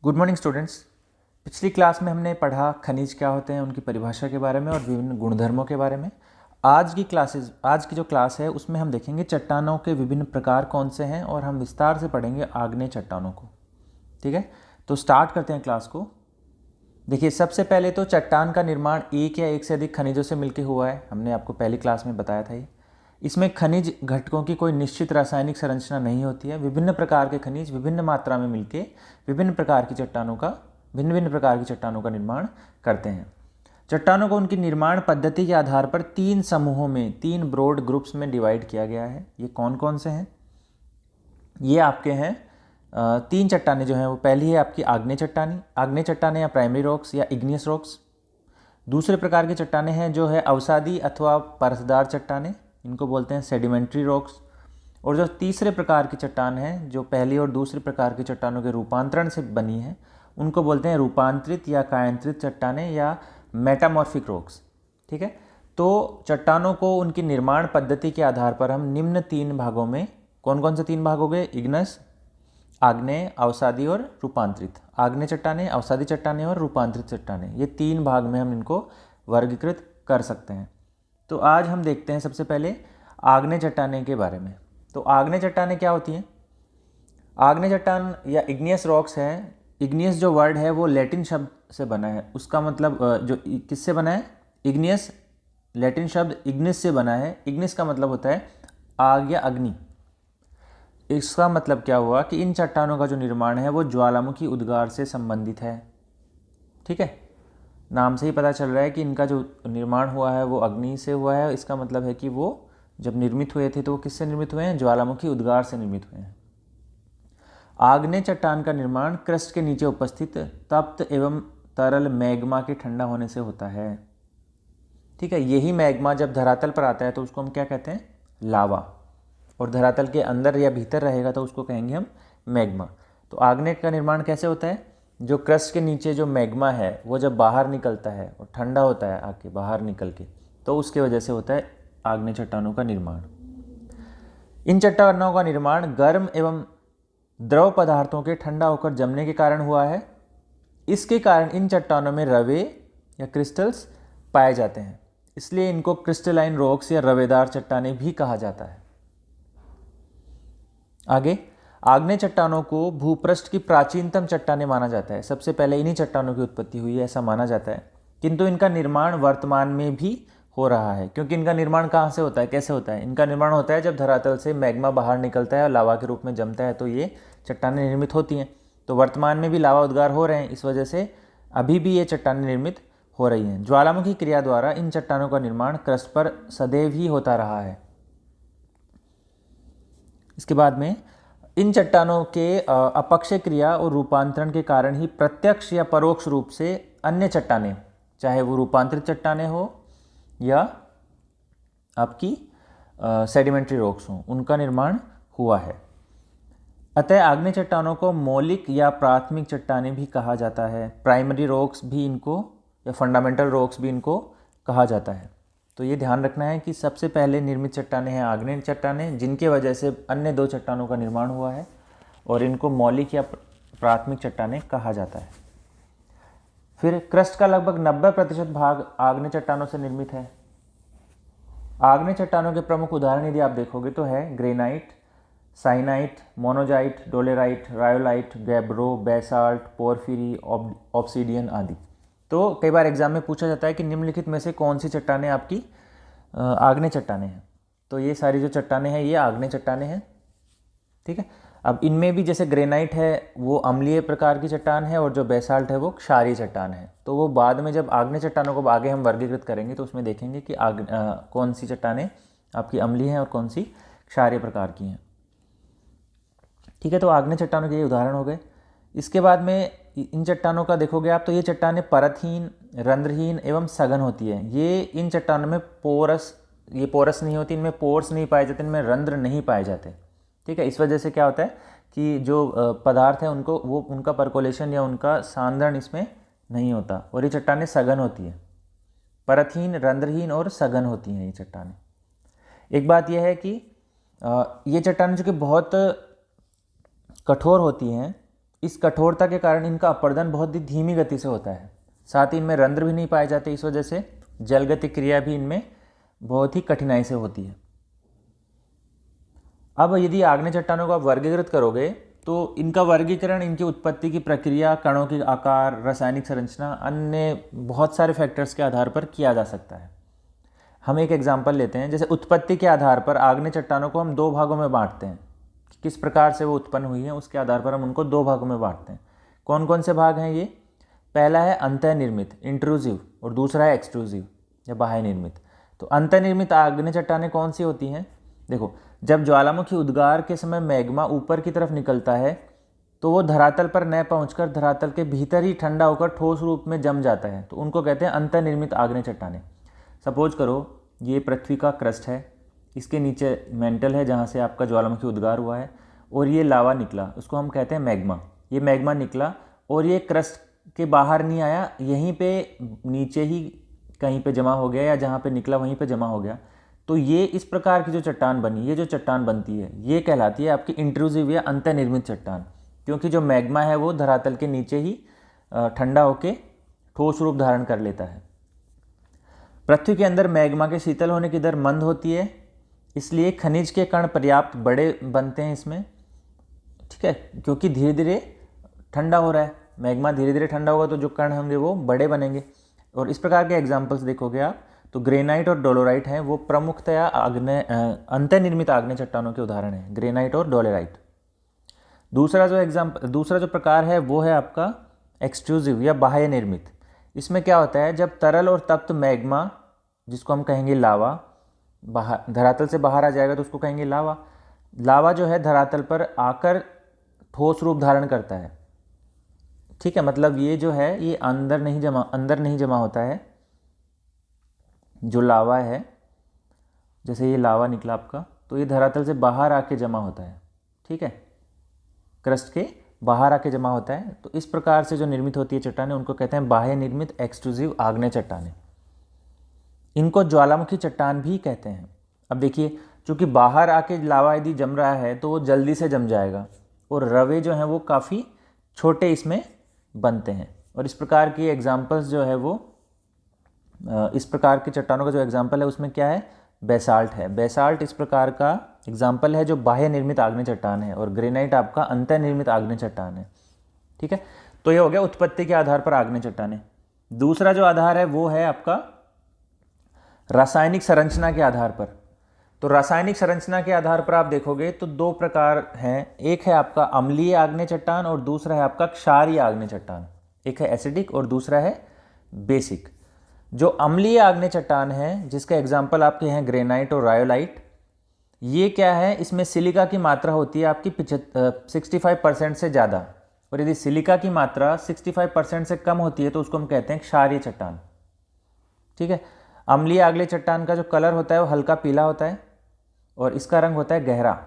Good morning students. पिछली class में हमने पढ़ा खनिज क्या होते हैं, उनकी परिभाषा के बारे में और विभिन्न गुणधर्मों के बारे में। आज की जो क्लास है उसमें हम देखेंगे चट्टानों के विभिन्न प्रकार कौन से हैं और हम विस्तार से पढ़ेंगे आग्नेय चट्टानों को। ठीक है, तो स्टार्ट करते हैं क्लास को। देखिए, सबसे पहले तो चट्टान का निर्माण एक या एक से अधिक खनिजों से मिलकर हुआ है। हमने आपको पहली क्लास में बताया था ये। इसमें खनिज घटकों की कोई निश्चित रासायनिक संरचना नहीं होती है। विभिन्न प्रकार के खनिज विभिन्न मात्रा में मिलकर भिन्न भिन्न प्रकार की चट्टानों का निर्माण करते हैं। चट्टानों को उनकी निर्माण पद्धति के आधार पर तीन समूहों में, तीन ब्रॉड ग्रुप्स में डिवाइड किया गया है। ये कौन कौन से हैं? ये आपके हैं तीन चट्टानें जो हैं वो, पहली है आपकी आग्नेय चट्टानें या प्राइमरी रॉक्स या इग्नियस रॉक्स। दूसरे प्रकार की चट्टानें हैं जो है अवसादी अथवा परतदार चट्टानें, इनको बोलते हैं सेडिमेंट्री रॉक्स। और जो तीसरे प्रकार की चट्टान है जो पहली और दूसरे प्रकार की चट्टानों के रूपांतरण से बनी है, उनको बोलते हैं रूपांतरित या कायांतरित चट्टानें या मेटामॉर्फिक रॉक्स। ठीक है, तो चट्टानों को उनकी निर्माण पद्धति के आधार पर हम निम्न तीन भागों में, कौन कौन से तीन भाग हो गए? इग्नस, आग्नेय, अवसादी और रूपांतरित। आग्नेय चट्टानें, अवसादी चट्टानें और रूपांतरित चट्टानें, ये तीन भाग में हम इनको वर्गीकृत कर सकते हैं। तो आज हम देखते हैं सबसे पहले आग्नेय चट्टानें के बारे में। तो आग्नेय चट्टानें क्या होती हैं? आग्नेय चट्टान या इग्नियस रॉक्स है। इग्नियस जो वर्ड है वो लैटिन शब्द से बना है। उसका मतलब जो किससे बना है? इग्नियस लैटिन शब्द इग्निस से बना है। इग्निस का मतलब होता है आग या अग्नि। इसका मतलब क्या हुआ कि इन चट्टानों का जो निर्माण है वो ज्वालामुखी उद्गार से संबंधित है। ठीक है, नाम से ही पता चल रहा है कि इनका जो निर्माण हुआ है वो अग्नि से हुआ है। इसका मतलब है कि वो जब निर्मित हुए थे तो वो किससे निर्मित हुए हैं? ज्वालामुखी उद्गार से निर्मित हुए हैं। आग्नेय चट्टान का निर्माण क्रस्ट के नीचे उपस्थित तप्त एवं तरल मैग्मा के ठंडा होने से होता है। ठीक है, यही मैग्मा जब धरातल पर आता है तो उसको हम क्या कहते हैं? लावा। और धरातल के अंदर या भीतर रहेगा तो उसको कहेंगे हम मैग्मा। तो आग्नेय का निर्माण कैसे होता है? जो क्रस्ट के नीचे जो मैग्मा है वो जब बाहर निकलता है और ठंडा होता है आके बाहर निकल के, तो उसके वजह से होता है आग्नेय चट्टानों का निर्माण। इन चट्टानों का निर्माण गर्म एवं द्रव पदार्थों के ठंडा होकर जमने के कारण हुआ है। इसके कारण इन चट्टानों में रवे या क्रिस्टल्स पाए जाते हैं, इसलिए इनको क्रिस्टलाइन रॉक्स या रवेदार चट्टानें भी कहा जाता है। आगे, आग्नेय चट्टानों को भूपृष्ठ की प्राचीनतम चट्टानें माना जाता है। सबसे पहले इन्हीं चट्टानों की उत्पत्ति हुई है ऐसा माना जाता है, किंतु इनका निर्माण वर्तमान में भी हो रहा है। क्योंकि इनका निर्माण कहाँ से होता है, कैसे होता है? इनका निर्माण होता है जब धरातल से मैग्मा बाहर निकलता है और लावा के रूप में जमता है तो ये चट्टानें निर्मित होती हैं। तो वर्तमान में भी लावा उद्गार हो रहे हैं, इस वजह से अभी भी ये चट्टानें निर्मित हो रही हैं। ज्वालामुखी क्रिया द्वारा इन चट्टानों का निर्माण क्रस्ट पर सदैव ही होता रहा है। इसके बाद में इन चट्टानों के अपक्षय क्रिया और रूपांतरण के कारण ही प्रत्यक्ष या परोक्ष रूप से अन्य चट्टानें, चाहे वो रूपांतरित चट्टानें हो या आपकी सेडिमेंट्री रॉक्स हों, उनका निर्माण हुआ है। अतः आग्नेय चट्टानों को मौलिक या प्राथमिक चट्टानें भी कहा जाता है। प्राइमरी रॉक्स भी इनको या फंडामेंटल रॉक्स भी इनको कहा जाता है। तो ये ध्यान रखना है कि सबसे पहले निर्मित चट्टानें हैं आग्नेय चट्टानें, जिनके वजह से अन्य दो चट्टानों का निर्माण हुआ है और इनको मौलिक या प्राथमिक चट्टानें कहा जाता है। फिर क्रस्ट का लगभग 90% भाग आग्नेय चट्टानों से निर्मित है। आग्नेय चट्टानों के प्रमुख उदाहरण यदि आप देखोगे तो है granite, syenite, monazite, dolerite, rhyolite, gabbro, basalt, porphyry, obsidian आदि। तो कई बार एग्जाम में पूछा जाता है कि निम्नलिखित में से कौन सी चट्टानें आपकी आग्नेय चट्टानें हैं। तो ये सारी जो चट्टानें हैं ये आग्नेय चट्टानें हैं। ठीक है, अब इनमें भी जैसे ग्रेनाइट है वो अम्लीय प्रकार की चट्टान है और जो बेसाल्ट है वो क्षारीय चट्टान है। तो वो बाद में जब आग्नेय चट्टानों को आगे हम वर्गीकृत करेंगे तो उसमें देखेंगे कि कौन सी चट्टानें आपकी अम्लीय हैं और कौन सी क्षारीय प्रकार की हैं। ठीक है, तो आग्नेय चट्टानों के ये उदाहरण हो गए। इसके बाद में इन चट्टानों का देखोगे आप तो ये चट्टानें परतहीन, रंध्रहीन एवं सघन होती है। ये इन चट्टानों में पोरस नहीं होती, इनमें पोर्स नहीं पाए जाते, इनमें रंध्र नहीं पाए जाते। ठीक है, इस वजह से क्या होता है कि जो पदार्थ है उनका परकोलेशन या उनका सांद्रण इसमें नहीं होता और ये चट्टानें सघन होती है। परतहीन, रंध्रहीन और सघन होती हैं ये चट्टानें। एक बात यह है कि ये चट्टानें जो कि बहुत कठोर होती हैं इस कठोरता के कारण इनका अपरदन बहुत ही धीमी गति से होता है। साथ ही इनमें रंध्र भी नहीं पाए जाते, इस वजह से जलगति क्रिया भी इनमें बहुत ही कठिनाई से होती है। अब यदि आग्नेय चट्टानों को आप वर्गीकृत करोगे तो इनका वर्गीकरण इनकी उत्पत्ति की प्रक्रिया, कणों के आकार, रासायनिक संरचना, अन्य बहुत सारे फैक्टर्स के आधार पर किया जा सकता है। हम एक एग्जाम्पल लेते हैं। जैसे उत्पत्ति के आधार पर आग्नेय चट्टानों को हम दो भागों में बांटते हैं। किस प्रकार से वो उत्पन्न हुई है उसके आधार पर हम उनको दो भागों में बांटते हैं। कौन कौन से भाग हैं ये? पहला है अंतःनिर्मित, इंट्रूसिव, और दूसरा है एक्सट्रूसिव या बाह्य निर्मित। तो अंतःनिर्मित आग्नेय चट्टानें कौन सी होती हैं? देखो, जब ज्वालामुखी उद्गार के समय मैग्मा ऊपर की तरफ निकलता है तो वो धरातल पर न पहुंचकर धरातल के भीतर ही ठंडा होकर ठोस रूप में जम जाता है, तो उनको कहते हैं अंतःनिर्मित आग्नेय चट्टानें। सपोज करो ये पृथ्वी का क्रस्ट है, इसके नीचे मेंटल है जहाँ से आपका ज्वालामुखी उद्गार हुआ है, और ये लावा निकला, उसको हम कहते हैं मैग्मा। ये मैग्मा निकला और ये क्रस्ट के बाहर नहीं आया, यहीं पे नीचे ही कहीं पे जमा हो गया, या जहाँ पे निकला वहीं पे जमा हो गया। तो ये इस प्रकार की जो चट्टान बनी, ये जो चट्टान बनती है ये कहलाती है आपकी इंट्रूसिव या अंतःनिर्मित चट्टान, क्योंकि जो मैग्मा है वो धरातल के नीचे ही ठंडा होके ठोस रूप धारण कर लेता है। पृथ्वी के अंदर मैग्मा के शीतल होने की दर मंद होती है, इसलिए खनिज के कण पर्याप्त बड़े बनते हैं इसमें, ठीक है, क्योंकि धीरे धीरे ठंडा हो रहा है। मैग्मा धीरे धीरे ठंडा होगा तो जो कण होंगे वो बड़े बनेंगे। और इस प्रकार के एग्जाम्पल्स देखोगे आप तो ग्रेनाइट और डोलोराइट हैं, वो प्रमुखतया अंतःनिर्मित आग्नेय चट्टानों के उदाहरण हैं, ग्रेनाइट और डोलोराइट। दूसरा जो प्रकार है वो है आपका एक्सट्रूसिव या बाह्य निर्मित। इसमें क्या होता है, जब तरल और तप्त मैग्मा, जिसको हम कहेंगे लावा, धरातल से बाहर आ जाएगा तो उसको कहेंगे लावा। लावा जो है धरातल पर आकर ठोस रूप धारण करता है, ठीक है, मतलब ये जो है ये अंदर नहीं जमा होता है। जो लावा है, जैसे ये लावा निकला आपका, तो ये धरातल से बाहर आके जमा होता है, ठीक है, क्रस्ट के बाहर आके जमा होता है। तो इस प्रकार से जो निर्मित होती है चट्टानें उनको कहते हैं बाह्य निर्मित एक्सट्रूसिव आग्नेय चट्टानें। इनको ज्वालामुखी चट्टान भी कहते हैं। अब देखिए, चूंकि बाहर आके लावा यदि जम रहा है तो वो जल्दी से जम जाएगा, और रवे जो हैं वो काफ़ी छोटे इसमें बनते हैं। और इस प्रकार की एग्जाम्पल्स जो है वो इस प्रकार की चट्टानों का जो एग्जाम्पल है उसमें क्या है, बेसाल्ट है। बेसाल्ट इस प्रकार का एग्जाम्पल है जो बाह्य निर्मित आग्नेय चट्टान है, और ग्रेनाइट आपका अंतःनिर्मित आग्नेय चट्टान है, ठीक है। तो ये हो गया उत्पत्ति के आधार पर आग्नेय चट्टानें। दूसरा जो आधार है वो है आपका रासायनिक संरचना के आधार पर। तो रासायनिक संरचना के आधार पर आप देखोगे तो दो प्रकार हैं, एक है आपका अम्लीय आग्नेय चट्टान और दूसरा है आपका क्षारीय आग्नेय चट्टान। एक है एसिडिक और दूसरा है बेसिक। जो अम्लीय आग्नेय चट्टान है, जिसका एग्जाम्पल आपके हैं ग्रेनाइट और रायोलाइट, ये क्या है, इसमें सिलिका की मात्रा होती है आपकी 65% से ज़्यादा, और यदि सिलिका की मात्रा 65% से कम होती है तो उसको हम कहते हैं क्षारीय चट्टान, ठीक है। अम्लीय आग्नेय चट्टान का जो कलर होता है वो हल्का पीला होता है और इसका रंग होता है गहरा।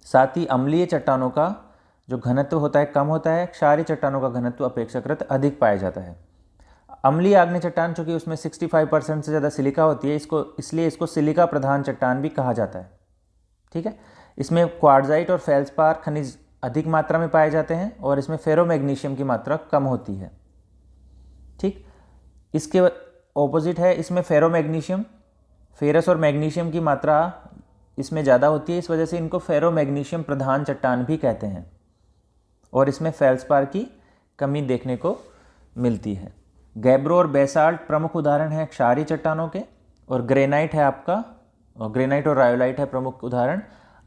साथ ही अम्लीय चट्टानों का जो घनत्व होता है कम होता है, क्षारीय चट्टानों का घनत्व अपेक्षाकृत अधिक पाया जाता है। अम्लीय आग्नेय चट्टान चूंकि उसमें 65% से ज़्यादा सिलिका होती है, इसलिए इसको सिलिका प्रधान चट्टान भी कहा जाता है, ठीक है। इसमें क्वार्ट्जाइट और फेल्सपार खनिज अधिक मात्रा में पाए जाते हैं और इसमें फेरोमैग्नीशियम की मात्रा कम होती है, ठीक। इसके ऑपोजिट है, इसमें फेरोमैग्नीशियम, फेरस और मैग्नीशियम की मात्रा इसमें ज़्यादा होती है, इस वजह से इनको फेरोमैग्नीशियम प्रधान चट्टान भी कहते हैं, और इसमें फेल्सपार की कमी देखने को मिलती है। गैब्रो और बेसाल्ट प्रमुख उदाहरण हैं क्षारीय चट्टानों के, और ग्रेनाइट है आपका, और ग्रेनाइट और रायोलाइट है प्रमुख उदाहरण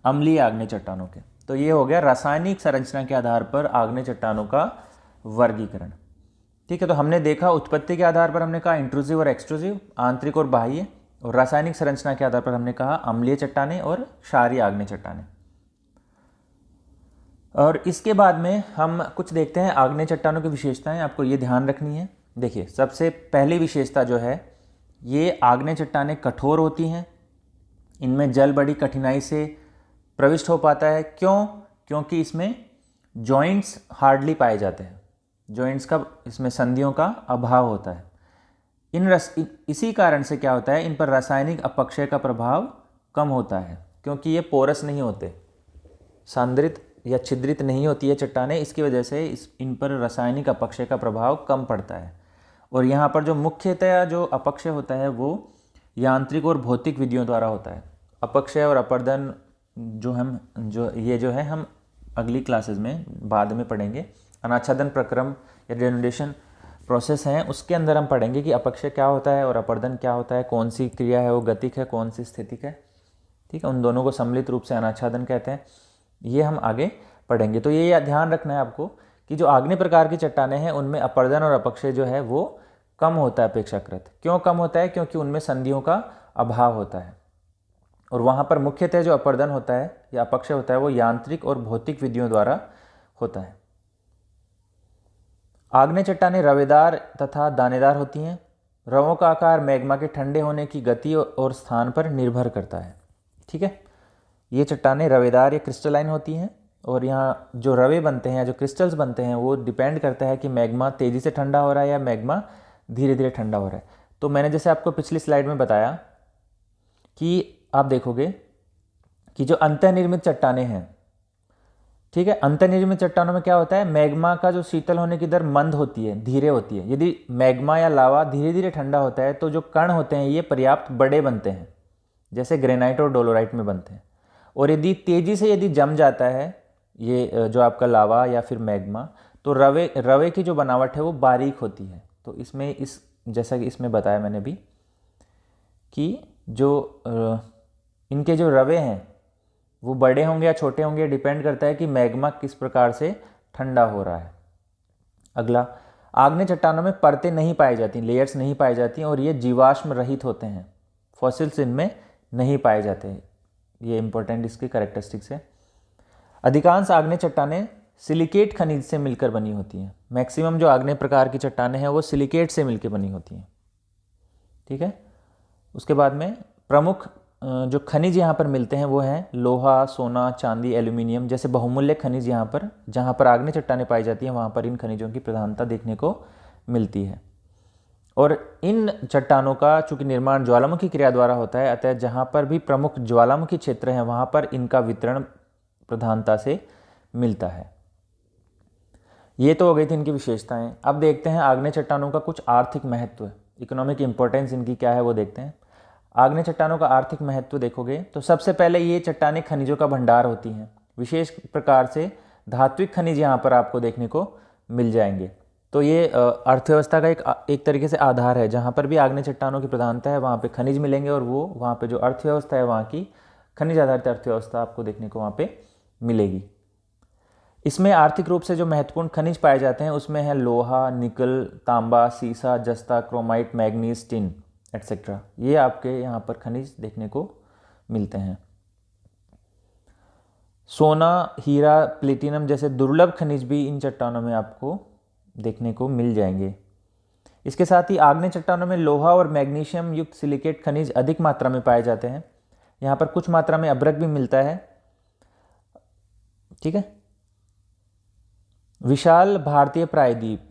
अम्लीय आग्नेय चट्टानों के। तो ये हो गया रासायनिक संरचना के आधार पर आग्नेय चट्टानों का वर्गीकरण, ठीक है। तो हमने देखा उत्पत्ति के आधार पर हमने कहा इंट्रूसिव और एक्सट्रूसिव, आंतरिक और बाह्य, और रासायनिक संरचना के आधार पर हमने कहा अम्लीय चट्टानें और क्षारीय आग्नेय चट्टानें। और इसके बाद में हम कुछ देखते हैं आग्नेय चट्टानों की विशेषताएं, आपको ये ध्यान रखनी है। देखिए, सबसे पहली विशेषता जो है, ये आग्नेय चट्टानें कठोर होती हैं, इनमें जल बड़ी कठिनाई से प्रविष्ट हो पाता है। क्यों? क्योंकि इसमें जॉइंट्स हार्डली पाए जाते हैं, जॉइंट्स का, इसमें संधियों का अभाव होता है। इसी कारण से क्या होता है, इन पर रासायनिक अपक्षय का प्रभाव कम होता है, क्योंकि ये पोरस नहीं होते, सांद्रित या छिद्रित नहीं होती है चट्टानें, इसकी वजह से इन पर रासायनिक अपक्षय का प्रभाव कम पड़ता है। और यहाँ पर जो मुख्यतया जो अपक्षय होता है वो यांत्रिक और भौतिक विधियों द्वारा होता है। अपक्षय और अपर्दन जो है हम अगली क्लासेस में बाद में पढ़ेंगे। अनाच्छादन प्रक्रम या डेनुडेशन प्रोसेस हैं, उसके अंदर हम पढ़ेंगे कि अपक्षय क्या होता है और अपर्दन क्या होता है, कौन सी क्रिया है वो गतिक है, कौन सी स्थितिक है। ठीक है, उन दोनों को सम्मिलित रूप से अनाच्छादन कहते हैं। ये हम आगे पढ़ेंगे। तो ये ध्यान रखना है आपको कि जो आग्नेय प्रकार की चट्टानें हैं उनमें अपर्दन और अपक्षय जो है वो कम होता है अपेक्षाकृत। क्यों कम होता है? क्योंकि उनमें संधियों का अभाव होता है। और वहाँ पर मुख्यतः जो अपर्दन होता है या अपक्षय होता है वो यांत्रिक और भौतिक विधियों द्वारा होता है। आग्नेय चट्टानें रवेदार तथा दानेदार होती हैं। रवों का आकार मैग्मा के ठंडे होने की गति और स्थान पर निर्भर करता है। ठीक है, ये चट्टानें रवेदार या क्रिस्टलाइन होती हैं और यहाँ जो रवे बनते हैं या जो क्रिस्टल्स बनते हैं वो डिपेंड करता है कि मैग्मा तेज़ी से ठंडा हो रहा है या मैग्मा धीरे धीरे ठंडा हो रहा है। तो मैंने जैसे आपको पिछली स्लाइड में बताया कि आप देखोगे कि जो अंतर्निर्मित चट्टानें हैं, ठीक है, अंतर्निर्मित चट्टानों में क्या होता है, मैग्मा का जो शीतल होने की दर मंद होती है, धीरे होती है। यदि मैग्मा या लावा धीरे धीरे ठंडा होता है तो जो कण होते हैं ये पर्याप्त बड़े बनते हैं, जैसे ग्रेनाइट और डोलोराइट में बनते हैं। और यदि तेज़ी से यदि जम जाता है ये जो आपका लावा या फिर मैग्मा, तो रवे की जो बनावट है वो बारीक होती है। तो इसमें जैसा कि इसमें बताया मैंने भी कि जो इनके जो रवे हैं वो बड़े होंगे या छोटे होंगे, डिपेंड करता है कि मैग्मा किस प्रकार से ठंडा हो रहा है। अगला, आग्नेय चट्टानों में परतें नहीं पाई जाती, लेयर्स नहीं पाई जाती और ये जीवाश्म रहित होते हैं, फॉसिल्स इनमें नहीं पाए जाते हैं। ये इंपॉर्टेंट इसकी कैरेक्टरिस्टिक्स है। अधिकांश आग्नेय चट्टानें सिलिकेट खनिज से मिलकर बनी होती हैं। मैक्सिमम जो आग्नेय प्रकार की चट्टानें हैं वो सिलिकेट से मिलकर बनी होती हैं। ठीक है, उसके बाद में प्रमुख जो खनिज यहाँ पर मिलते हैं वो हैं लोहा, सोना, चांदी, एल्यूमिनियम जैसे बहुमूल्य खनिज। यहाँ पर जहाँ पर आग्नेय चट्टानें पाई जाती हैं वहाँ पर इन खनिजों की प्रधानता देखने को मिलती है। और इन चट्टानों का चूँकि निर्माण ज्वालामुखी क्रिया द्वारा होता है, अतः जहाँ पर भी प्रमुख ज्वालामुखी क्षेत्र हैं वहाँ पर इनका वितरण प्रधानता से मिलता है। ये तो हो गई थी इनकी विशेषताएं। अब देखते हैं आग्नेय चट्टानों का कुछ आर्थिक महत्व, इकोनॉमिक इंपॉर्टेंस इनकी क्या है वो देखते हैं। आग्नेय चट्टानों का आर्थिक महत्व देखोगे तो सबसे पहले ये चट्टानें खनिजों का भंडार होती हैं। विशेष प्रकार से धात्विक खनिज यहाँ पर आपको देखने को मिल जाएंगे। तो ये अर्थव्यवस्था का एक तरीके से आधार है। जहाँ पर भी आग्नेय चट्टानों की प्रधानता है वहाँ पे खनिज मिलेंगे और वो वहाँ पे जो अर्थव्यवस्था है वहाँ की खनिज आधारित अर्थव्यवस्था आपको देखने को वहाँ पे मिलेगी। इसमें आर्थिक रूप से जो महत्वपूर्ण खनिज पाए जाते हैं उसमें है लोहा, निकल, तांबा, सीसा, जस्ता, क्रोमाइट, मैग्नीज, टिन एटसेट्रा। ये आपके यहाँ पर खनिज देखने को मिलते हैं। सोना, हीरा, प्लेटिनम जैसे दुर्लभ खनिज भी इन चट्टानों में आपको देखने को मिल जाएंगे। इसके साथ ही आग्नेय चट्टानों में लोहा और मैग्नीशियम युक्त सिलिकेट खनिज अधिक मात्रा में पाए जाते हैं। यहाँ पर कुछ मात्रा में अभ्रक भी मिलता है। ठीक है, विशाल भारतीय प्रायद्वीप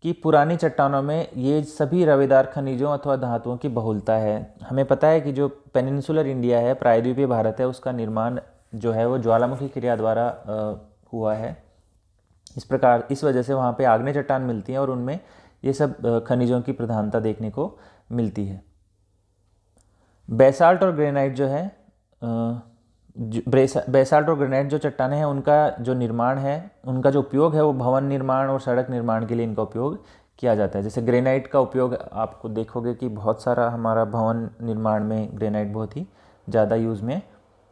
की पुरानी चट्टानों में ये सभी रवेदार खनिजों अथवा धातुओं की बहुलता है। हमें पता है कि जो पेनिनसुलर इंडिया है, प्रायद्वीपीय भारत है, उसका निर्माण जो है वो ज्वालामुखी क्रिया द्वारा हुआ है। इस वजह से वहाँ पे आग्नेय चट्टान मिलती हैं और उनमें ये सब खनिजों की प्रधानता देखने को मिलती है। बेसाल्ट और ग्रेनाइट जो है बेसाल्ट और ग्रेनाइट जो चट्टानें हैं उनका जो निर्माण है, उनका जो उपयोग है वो भवन निर्माण और सड़क निर्माण के लिए इनका उपयोग किया जाता है। जैसे ग्रेनाइट का उपयोग आपको देखोगे कि बहुत सारा हमारा भवन निर्माण में ग्रेनाइट बहुत ही ज़्यादा यूज़ में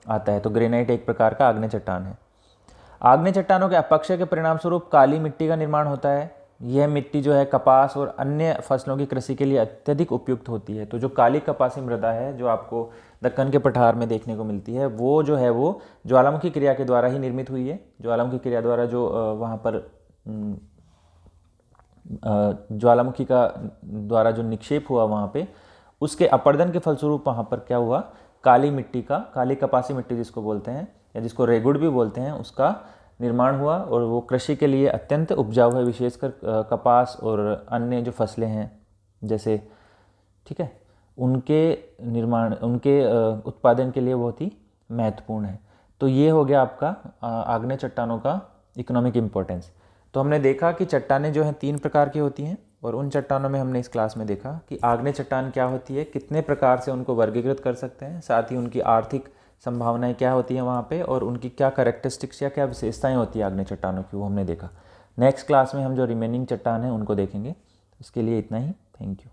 आता है। तो ग्रेनाइट एक प्रकार का आग्नेय चट्टान है। आग्नेय चट्टानों के अपक्षय के परिणाम स्वरूप काली मिट्टी का निर्माण होता है। यह मिट्टी जो है कपास और अन्य फसलों की कृषि के लिए अत्यधिक उपयुक्त होती है। तो जो काली कपासी मृदा है जो आपको दक्कन के पठार में देखने को मिलती है वो जो है वो ज्वालामुखी क्रिया के द्वारा ही निर्मित हुई है। ज्वालामुखी क्रिया द्वारा जो वहाँ पर ज्वालामुखी का द्वारा जो निक्षेप हुआ वहाँ पे, उसके अपर्दन के फलस्वरूप वहाँ पर क्या हुआ, काली मिट्टी का, काली कपासी मिट्टी जिसको बोलते हैं या जिसको रेगुड़ भी बोलते हैं, उसका निर्माण हुआ और वो कृषि के लिए अत्यंत उपजाऊ है। विशेषकर कपास और अन्य जो फसलें हैं जैसे, ठीक है, उनके उत्पादन के लिए बहुत ही महत्वपूर्ण है। तो ये हो गया आपका आग्नेय चट्टानों का इकोनॉमिक इम्पोर्टेंस। तो हमने देखा कि चट्टानें जो हैं 3 प्रकार की होती हैं, और उन चट्टानों में हमने इस क्लास में देखा कि आग्नेय चट्टान क्या होती है, कितने प्रकार से उनको वर्गीकृत कर सकते हैं, साथ ही उनकी आर्थिक संभावनाएं क्या होती हैं वहाँ पे, और उनकी क्या कैरेक्टरिस्टिक्स या क्या विशेषताएं होती है आग्नेय चट्टानों की, वो हमने देखा। नेक्स्ट क्लास में हम जो रिमेनिंग चट्टान हैं उनको देखेंगे। इसके लिए इतना ही। Thank you.